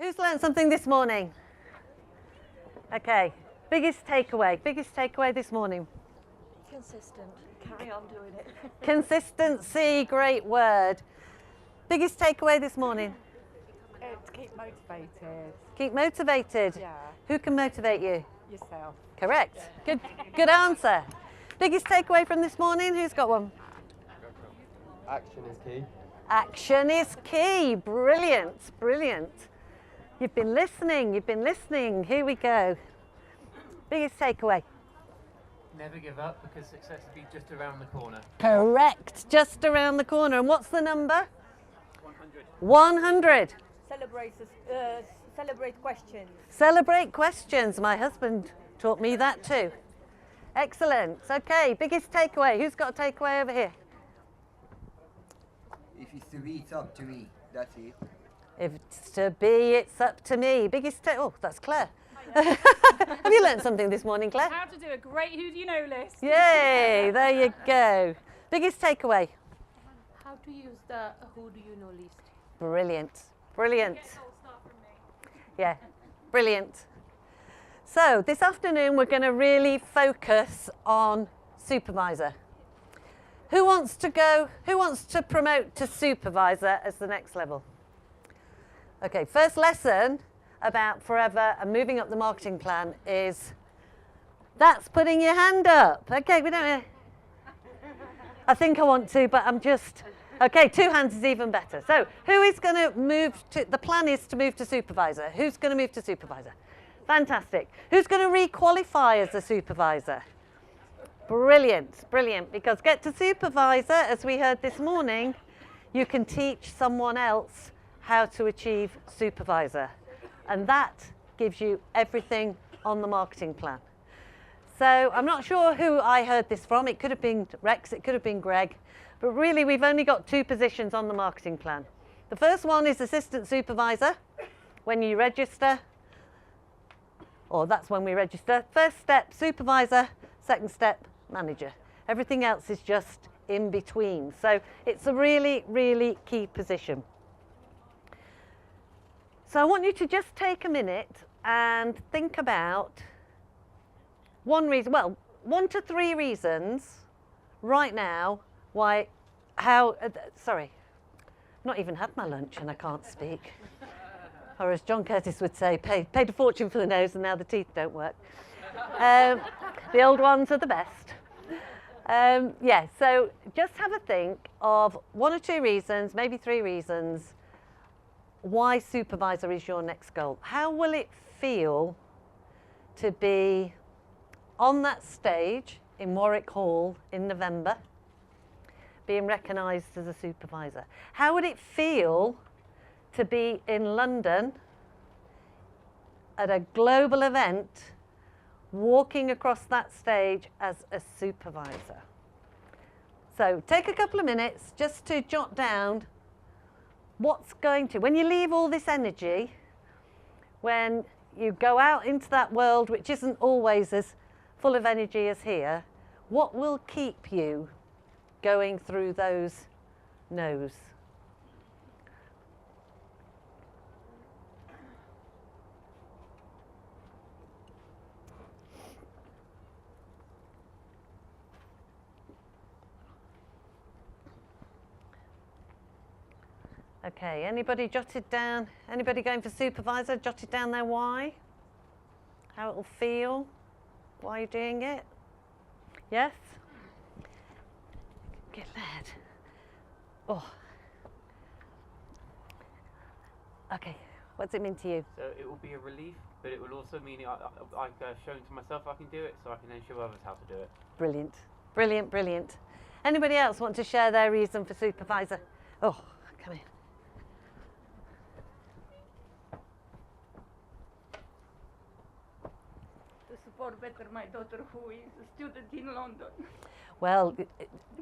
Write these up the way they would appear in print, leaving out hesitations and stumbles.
Who's learned something this morning? Okay, biggest takeaway this morning. Consistent. Carry on doing it. Consistency, great word. Biggest takeaway this morning? To keep motivated. Keep motivated. Yeah. Who can motivate you? Yourself. Correct. Good answer. Biggest takeaway from this morning? Who's got one? Action is key. Action is key. Brilliant, brilliant. You've been listening. Here we go. Biggest takeaway? Never give up, because success will be just around the corner. Correct. Just around the corner. And what's the number? 100. 100. Celebrate questions. Celebrate questions. My husband taught me that too. Excellent. Okay, biggest takeaway. Who's got a takeaway over here? If it's to be, it's up to me. That's it. If it's to be, it's up to me. Biggest oh, that's Claire. Have you learned something this morning, Claire? How to do a great who do you know list. Yay, there you go. Biggest takeaway? How to use the who do you know list. Brilliant, brilliant. Get all stuff from me. Yeah, brilliant. So this afternoon we're going to really focus on supervisor. Who wants to promote to supervisor as the next level? Okay, first lesson about Forever and moving up the marketing plan is that's putting your hand up. Okay, we don't. I think I want to, but I'm just. Okay, 2 hands is even better. So who is going to move to, the plan is to move to supervisor. Who's going to move to supervisor? Fantastic. Who's going to re-qualify as a supervisor? Brilliant, brilliant. Because get to supervisor, as we heard this morning, you can teach someone else how to achieve supervisor. And that gives you everything on the marketing plan. So I'm not sure who I heard this from. It could have been Rex, it could have been Greg. But really, we've only got 2 positions on the marketing plan. The first one is assistant supervisor. When you register, or that's when we register. First step, supervisor. Second step, manager. Everything else is just in between. So it's a really, really key position. So I want you to just take a minute and think about 1 to 3 reasons right now why, sorry, I've not even had my lunch and I can't speak. Or as John Curtis would say, paid a fortune for the nose and now the teeth don't work. The old ones are the best. Yeah, so just have a think of 1 or 2 reasons, maybe 3 reasons, why supervisor is your next goal. How will it feel to be on that stage in Warwick Hall in November, being recognised as a supervisor? How would it feel to be in London at a global event, walking across that stage as a supervisor? So take a couple of minutes just to jot down what's going to, when you leave all this energy, when you go out into that world which isn't always as full of energy as here, what will keep you going through those no's? Okay, anybody jotted down, anybody going for supervisor, jotted down their why? How it will feel? Why you're doing it? Yes? Get led. Oh. Okay, what's it mean to you? So it will be a relief, but it will also mean I've shown to myself I can do it, so I can then show others how to do it. Brilliant, brilliant, brilliant. Anybody else want to share their reason for supervisor? Oh, come here. Support better my daughter who is a student in London. Well,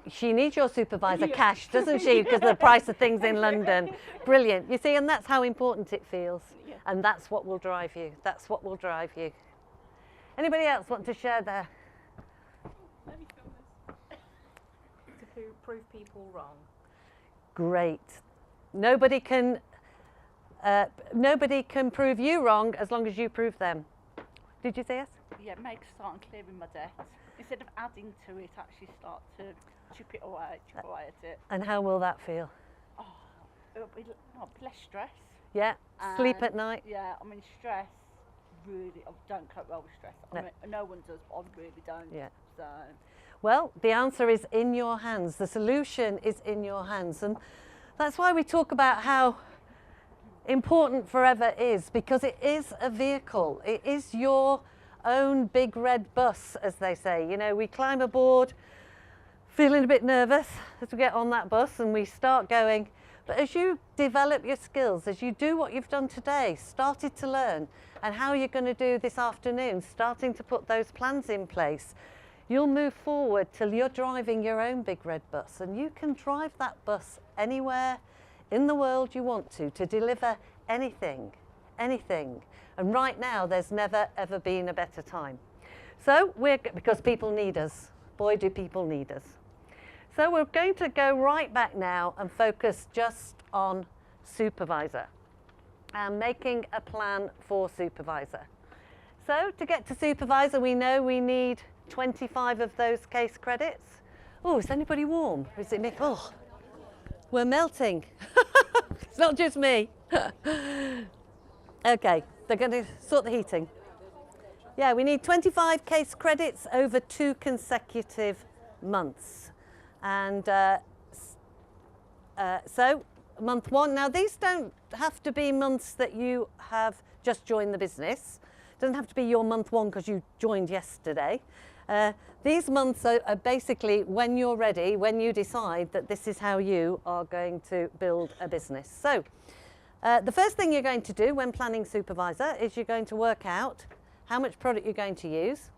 she needs your supervisor cash, doesn't she? Because of the price of things in London. Brilliant. You see, and that's how important it feels. Yeah. And that's what will drive you. That's what will drive you. Anybody else want to share their? Let me film this. To prove people wrong. Great. Nobody can nobody can prove you wrong as long as you prove them. Did you say yes? Yeah, it makes starting clearing my debt. Instead of adding to it, actually start to chip away at it. And how will that feel? Oh, it'll be less stress. Yeah, sleep at And, night. Yeah, I mean, stress, really, I don't cope well with stress. No. I mean, no one does, but I really don't. Yeah. So, Well, the answer is in your hands. The solution is in your hands. And that's why we talk about how important Forever is, because it is a vehicle. It is your own big red bus, as they say. You know, we climb aboard feeling a bit nervous as we get on that bus and we start going. But as you develop your skills, as you do what you've done today, started to learn, and how you're going to do this afternoon, starting to put those plans in place, you'll move forward till you're driving your own big red bus, and you can drive that bus anywhere in the world you want to deliver anything, anything. And right now, there's never, ever been a better time. So because people need us. Boy, do people need us. So we're going to go right back now and focus just on supervisor and making a plan for supervisor. So to get to supervisor, we know we need 25 of those case credits. Oh, is anybody warm? Is it me? Oh, we're melting. It's not just me. Okay, they're going to sort the heating. Yeah, we need 25 case credits over 2 consecutive months. And so month 1, now these don't have to be months that you have just joined the business. It doesn't have to be your month 1 because you joined yesterday. These months are basically when you're ready, when you decide that this is how you are going to build a business. So the first thing you're going to do when planning supervisor is you're going to work out how much product you're going to use,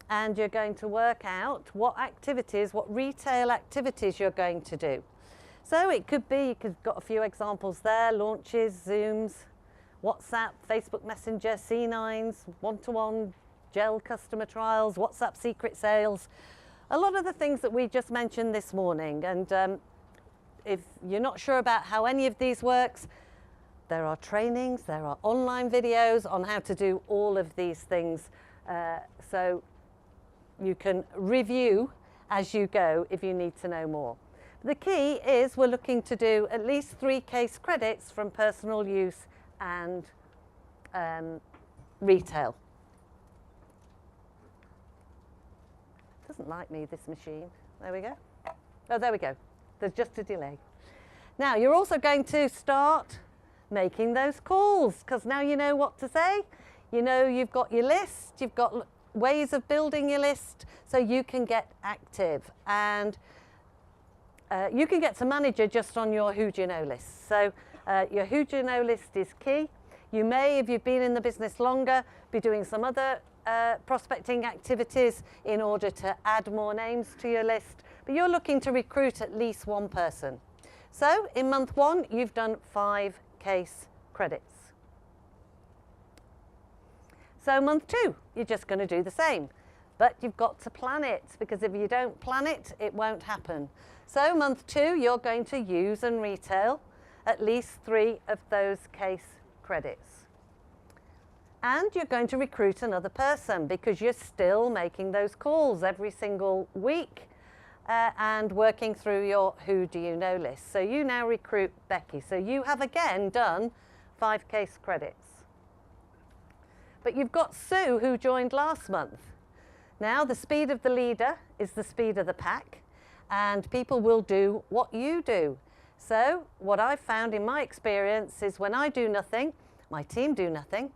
and you're going to work out what activities, what retail activities you're going to do. So it could be, you could got a few examples there: launches, Zooms, WhatsApp, Facebook Messenger, C9s, one-to-one, gel customer trials, WhatsApp secret sales, a lot of the things that we just mentioned this morning. And if you're not sure about how any of these works, there are trainings, there are online videos on how to do all of these things. So you can review as you go if you need to know more. The key is we're looking to do at least 3 case credits from personal use and retail. Doesn't like me, this machine. There we go. Oh, there we go. There's just a delay. Now, you're also going to start making those calls, because now you know what to say. You know you've got your list, you've got ways of building your list, so you can get active. And you can get to manager just on your who do you know list. So your who do you know list is key. You may, if you've been in the business longer, be doing some other prospecting activities in order to add more names to your list, but you're looking to recruit at least 1 person. So in month 1, you've done 5 case credits. So month 2, you're just going to do the same, but you've got to plan it, because if you don't plan it, it won't happen. So month 2, you're going to use and retail at least 3 of those case credits. And you're going to recruit another person, because you're still making those calls every single week and working through your who do you know list. So you now recruit Becky. So you have again done 5 case credits. But you've got Sue, who joined last month. Now, the speed of the leader is the speed of the pack, and people will do what you do. So what I've found in my experience is when I do nothing, my team do nothing.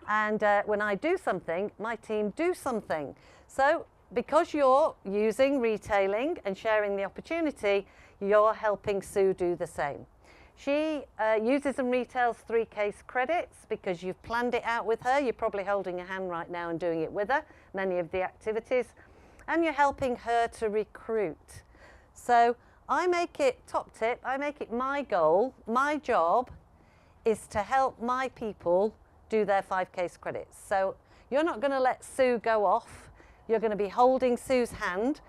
And when I do something, my team do something. So because you're using retailing and sharing the opportunity, you're helping Sue do the same. She uses and retails 3 case credits because you've planned it out with her. You're probably holding a hand right now and doing it with her, many of the activities. And you're helping her to recruit. So I make it, top tip, I make it my goal, my job is to help my people do their 5 case credits. So you're not going to let Sue go off. You're going to be holding Sue's hand,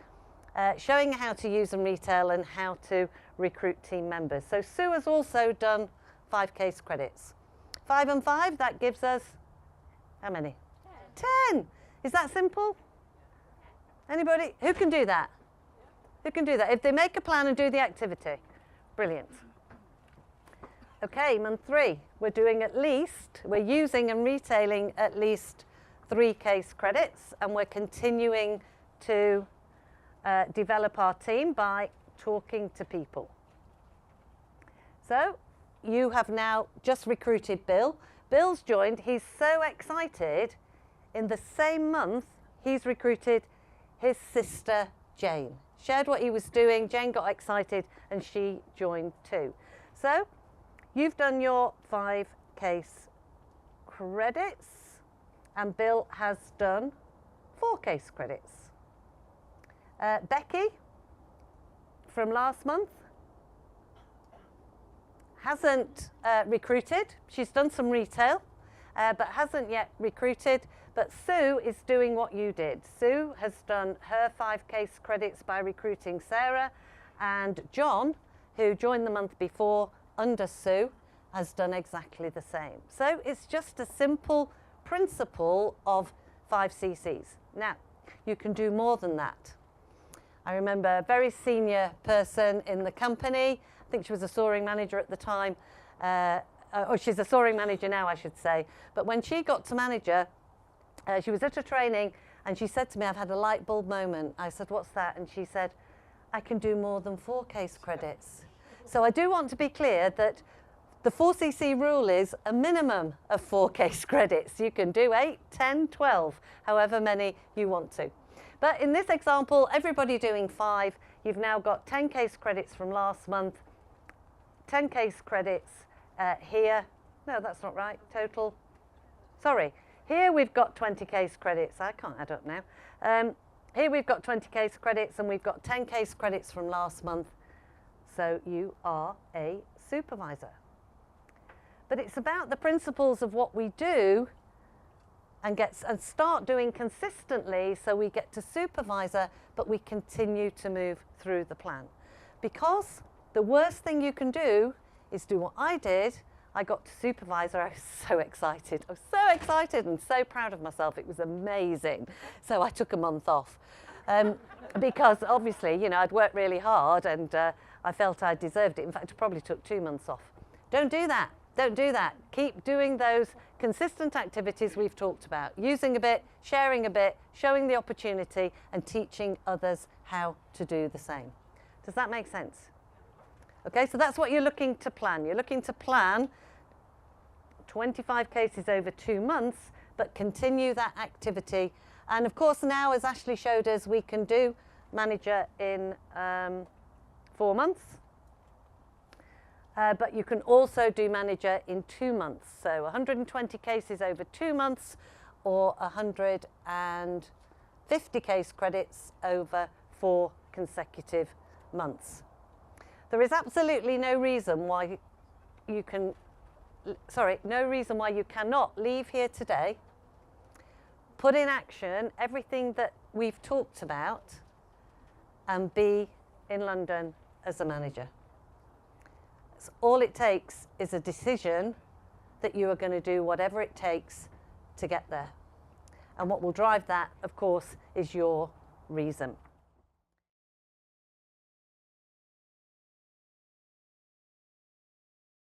showing how to use and retail and how to recruit team members. So Sue has also done 5 case credits. 5 and 5, that gives us how many? 10. Is that simple? Anybody? Who can do that? Who can do that? If they make a plan and do the activity. Brilliant. Okay, month 3. We're using and retailing at least 3 case credits, and we're continuing to develop our team by talking to people. So you have now just recruited Bill. Bill's joined. He's so excited. In the same month, he's recruited his sister, Jane. Shared what he was doing. Jane got excited and she joined too. So you've done your 5 case credits and Bill has done 4 case credits. Becky from last month hasn't recruited. She's done some retail, but hasn't yet recruited. But Sue is doing what you did. Sue has done her 5 case credits by recruiting Sarah, and John, who joined the month before under Sue, has done exactly the same. So it's just a simple principle of 5 CCs. Now, you can do more than that. I remember a very senior person in the company. I think she was a soaring manager at the time. She's a soaring manager now, I should say. But when she got to manager, she was at a training and she said to me, I've had a light bulb moment. I said, what's that? And she said, I can do more than 4 case credits. So I do want to be clear that the 4cc rule is a minimum of 4 case credits. You can do 8, 10, 12, however many you want to. But in this example, everybody doing 5, you've now got 10 case credits from last month, 10 case credits here. No, that's not right. Total. Sorry. Here we've got 20 case credits. I can't add up now. Here we've got 20 case credits and we've got 10 case credits from last month. So you are a supervisor. But it's about the principles of what we do and start doing consistently so we get to supervisor, but we continue to move through the plan. Because the worst thing you can do is do what I did. I got to supervisor. I was so excited. I was so excited and so proud of myself. It was amazing. So I took a month off because obviously, you know, I'd worked really hard and I felt I deserved it. In fact, I probably took 2 months off. Don't do that. Don't do that. Keep doing those consistent activities we've talked about. Using a bit, sharing a bit, showing the opportunity and teaching others how to do the same. Does that make sense? Okay, so that's what you're looking to plan. You're looking to plan 25 cases over 2 months, but continue that activity. And of course now, as Ashley showed us, we can do manager in 4 months. But you can also do manager in 2 months. So 120 cases over 2 months or 150 case credits over 4 consecutive months. There is absolutely no reason why you cannot leave here today, put in action everything that we've talked about and be in London as a manager. So all it takes is a decision that you are going to do whatever it takes to get there. And what will drive that, of course, is your reason.